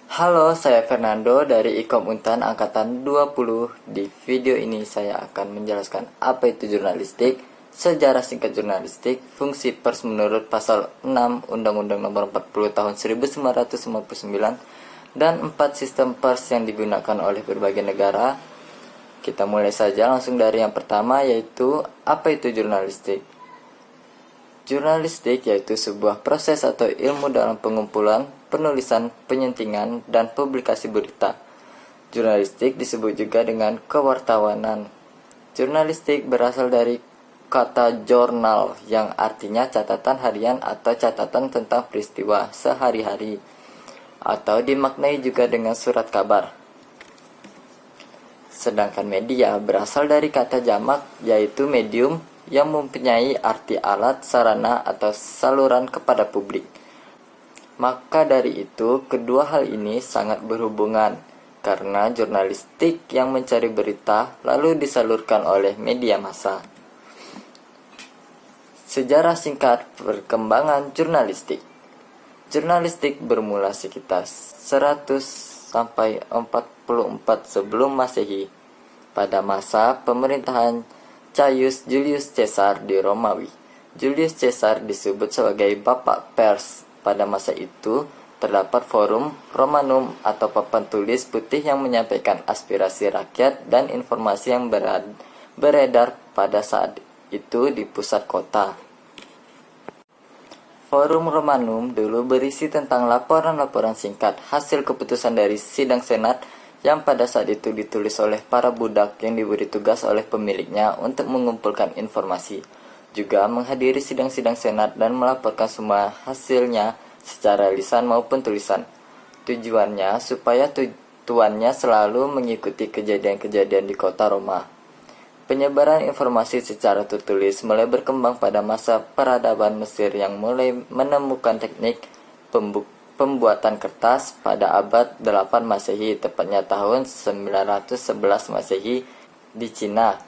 Halo, saya Fernando dari Ikom Untan Angkatan 20. Di video ini saya akan menjelaskan apa itu jurnalistik, sejarah singkat jurnalistik, fungsi pers menurut pasal 6 Undang-Undang Nomor 40 Tahun 1959, dan 4 sistem pers yang digunakan oleh berbagai negara. Kita mulai saja langsung dari yang pertama, yaitu apa itu jurnalistik. Jurnalistik yaitu sebuah proses atau ilmu dalam pengumpulan, penulisan, penyentingan, dan publikasi berita. Jurnalistik disebut juga dengan kewartawanan. Jurnalistik berasal dari kata jurnal yang artinya catatan harian atau catatan tentang peristiwa sehari-hari, atau dimaknai juga dengan surat kabar. Sedangkan media berasal dari kata jamak, yaitu medium yang mempunyai arti alat, sarana, atau saluran kepada publik. Maka dari itu, kedua hal ini sangat berhubungan, karena jurnalistik yang mencari berita lalu disalurkan oleh media massa. Sejarah singkat perkembangan jurnalistik. Jurnalistik bermula sekitar 100 sampai 44 sebelum Masehi, pada masa pemerintahan Caius Julius Caesar di Romawi. Julius Caesar disebut sebagai bapak pers. Pada masa itu, terdapat forum Romanum atau papan tulis putih yang menyampaikan aspirasi rakyat dan informasi yang beredar pada saat itu di pusat kota. Forum Romanum dulu berisi tentang laporan-laporan singkat hasil keputusan dari sidang senat yang pada saat itu ditulis oleh para budak yang diberi tugas oleh pemiliknya untuk mengumpulkan informasi, juga menghadiri sidang-sidang senat dan melaporkan semua hasilnya secara lisan maupun tulisan. Tujuannya supaya tuannya selalu mengikuti kejadian-kejadian di kota Roma. Penyebaran informasi secara tertulis mulai berkembang pada masa peradaban Mesir yang mulai menemukan teknik pembuatan kertas pada abad 8 Masehi, tepatnya tahun 911 Masehi di Cina.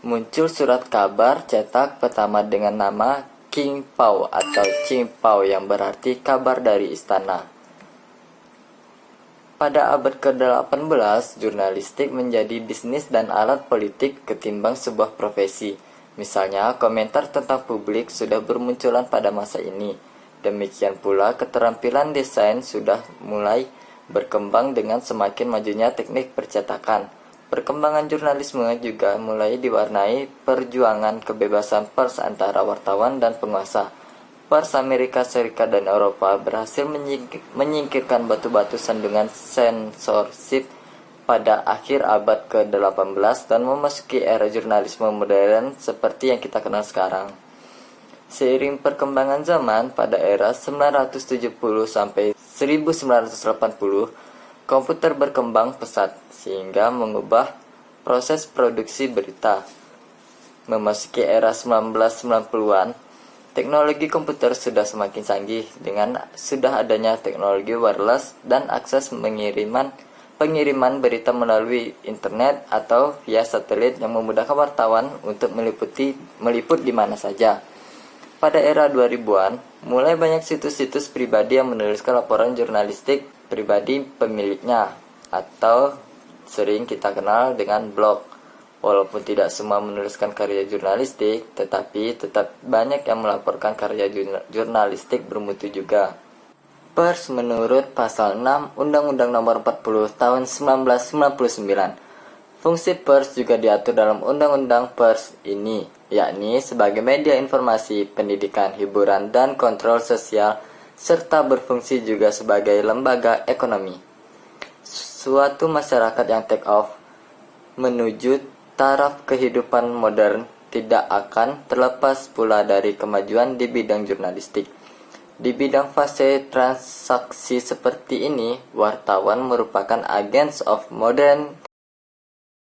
Muncul surat kabar cetak pertama dengan nama King Pao atau Ching Pao yang berarti kabar dari istana. Pada abad ke-18, jurnalistik menjadi bisnis dan alat politik ketimbang sebuah profesi. Misalnya, komentar tentang publik sudah bermunculan pada masa ini. Demikian pula keterampilan desain sudah mulai berkembang dengan semakin majunya teknik percetakan. Perkembangan jurnalisme juga mulai diwarnai perjuangan kebebasan pers antara wartawan dan penguasa. Pers Amerika Serikat dan Eropa berhasil menyingkirkan batu-batu sandungan sensorship pada akhir abad ke-18 dan memasuki era jurnalisme modern seperti yang kita kenal sekarang. Seiring perkembangan zaman, pada era 970 sampai 1980, komputer berkembang pesat sehingga mengubah proses produksi berita. Memasuki era 1990-an, teknologi komputer sudah semakin canggih dengan sudah adanya teknologi wireless dan akses pengiriman berita melalui internet atau via satelit yang memudahkan wartawan untuk meliput di mana saja. Pada era 2000-an, mulai banyak situs-situs pribadi yang menuliskan laporan jurnalistik pribadi pemiliknya, atau sering kita kenal dengan blog. Walaupun tidak semua menuliskan karya jurnalistik, tetapi tetap banyak yang melaporkan karya jurnalistik bermutu juga. Pers menurut pasal 6 Undang-Undang Nomor 40 Tahun 1999. Fungsi pers juga diatur dalam Undang-Undang Pers ini, yakni sebagai media informasi, pendidikan, hiburan, dan kontrol sosial, serta berfungsi juga sebagai lembaga ekonomi. Suatu masyarakat yang take off menuju taraf kehidupan modern tidak akan terlepas pula dari kemajuan di bidang jurnalistik. Di bidang fase transaksi seperti ini, wartawan merupakan agents of modern.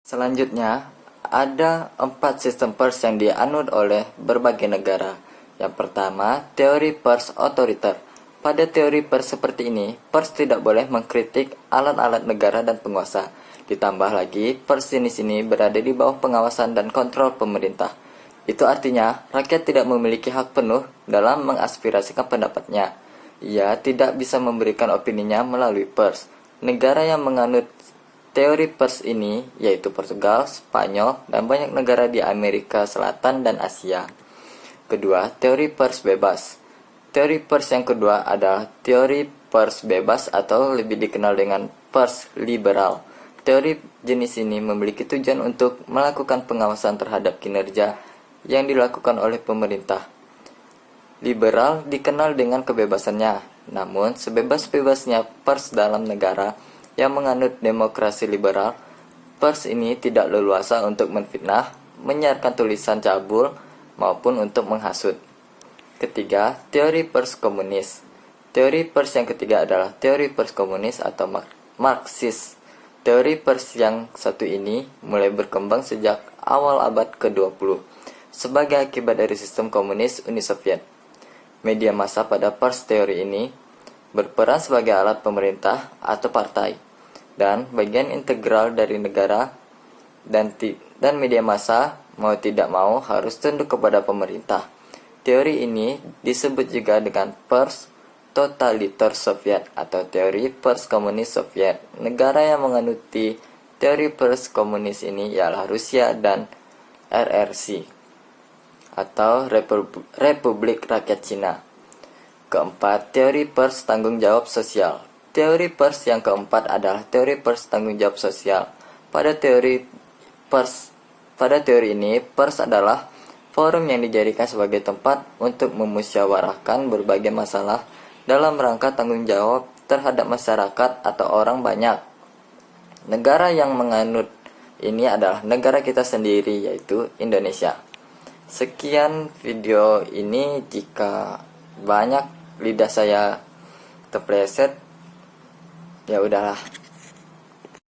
Selanjutnya, ada 4 sistem pers yang dianut oleh berbagai negara. Yang pertama, teori pers otoriter. Pada teori pers seperti ini, pers tidak boleh mengkritik alat-alat negara dan penguasa. Ditambah lagi, pers jenis ini berada di bawah pengawasan dan kontrol pemerintah. Itu artinya, rakyat tidak memiliki hak penuh dalam mengaspirasikan pendapatnya. Ia tidak bisa memberikan opininya melalui pers. Negara yang menganut teori pers ini yaitu Portugal, Spanyol, dan banyak negara di Amerika Selatan dan Asia. Kedua, teori pers bebas. Teori pers yang kedua adalah teori pers bebas atau lebih dikenal dengan pers liberal. Teori jenis ini memiliki tujuan untuk melakukan pengawasan terhadap kinerja yang dilakukan oleh pemerintah. Liberal dikenal dengan kebebasannya, namun sebebas-bebasnya pers dalam negara yang menganut demokrasi liberal, pers ini tidak leluasa untuk menfitnah, menyiarkan tulisan cabul, maupun untuk menghasut. Ketiga, teori pers komunis. Teori pers yang ketiga adalah teori pers komunis atau Marxis. Teori pers yang satu ini mulai berkembang sejak awal abad ke-20 sebagai akibat dari sistem komunis Uni Soviet. Media massa pada pers teori ini berperan sebagai alat pemerintah atau partai dan bagian integral dari negara, dan media massa mau tidak mau harus tunduk kepada pemerintah. Teori ini disebut juga dengan pers totalitar Soviet atau teori pers komunis Soviet. Negara yang menganuti teori pers komunis ini ialah Rusia dan RRC atau Republik Rakyat Cina. Keempat, teori pers tanggung jawab sosial. Teori pers yang keempat adalah teori pers tanggung jawab sosial. Pada teori ini, pers adalah forum yang dijadikan sebagai tempat untuk memusyawarahkan berbagai masalah dalam rangka tanggung jawab terhadap masyarakat atau orang banyak. Negara yang menganut ini adalah negara kita sendiri, yaitu Indonesia. Sekian video ini. Jika banyak lidah saya terpleset, ya udahlah.